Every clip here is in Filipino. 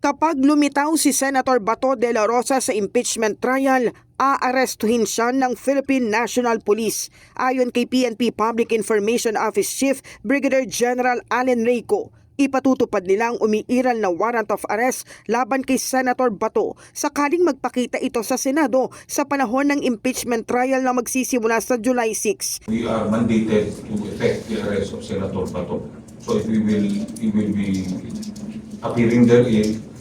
Kapag lumitaw si Senator Bato de la Rosa sa impeachment trial, aarestuhin siya ng Philippine National Police. Ayon kay PNP Public Information Office Chief Brigadier General Allen Reyco, ipatutupad nilang umiiral na warrant of arrest laban kay Senator Bato sakaling magpakita ito sa Senado sa panahon ng impeachment trial na magsisimula sa July 6. We are mandated to effect the arrest of Senator Bato. So if he will be appearing therein,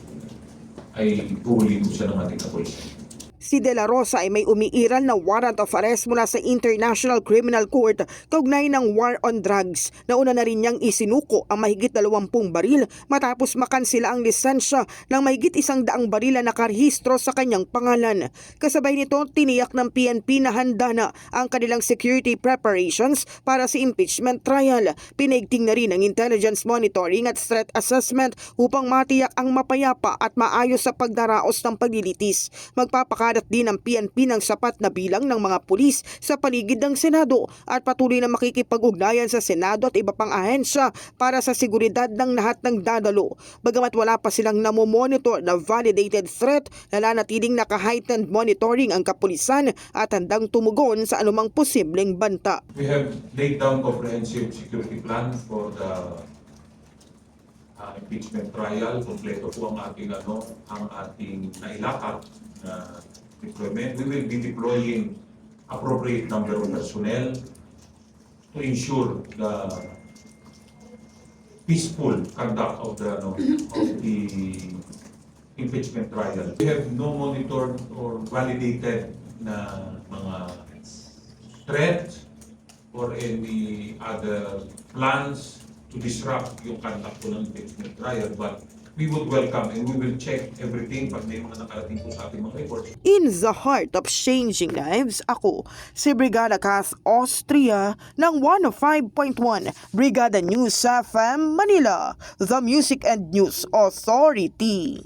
ay puhuli ko siya ng ating kapulisan. Si De La Rosa ay may umiiral na warrant of arrest mula sa International Criminal Court kaugnay ng war on drugs. Nauna na rin niyang isinuko ang mahigit 20 baril matapos makansila ang lisensya ng mahigit 100 baril na nakarehistro sa kanyang pangalan. Kasabay nito, tiniyak ng PNP na handa na ang kanilang security preparations para sa impeachment trial. Pinaigting na rin ang intelligence monitoring at threat assessment upang matiyak ang mapayapa at maayos sa pagdaraos ng paglilitis. Magpapakadat din ang PNP ng sapat na bilang ng mga pulis sa paligid ng Senado at patuloy na makikipag-ugnayan sa Senado at iba pang ahensya para sa seguridad ng lahat ng dadalo. Bagamat wala pa silang namomonitor na validated threat, nananatiling naka-heightened monitoring ang kapulisan at handang tumugon sa anumang posibleng banta. We have laid down comprehensive security plan for the impeachment trial. Kompleto po ang ating nailakap na deployment. We will be deploying appropriate number of personnel to ensure the peaceful conduct of the impeachment trial. We have no monitored or validated na mga threats or any other plans to disrupt yung conduct po ng impeachment trial, but we would welcome and we will check everything pag may mga nakarating po sa ating mga reports. In the heart of changing lives, ako si Brigada Cass Austria ng 105.1 Brigada News FM Manila, the Music and News Authority.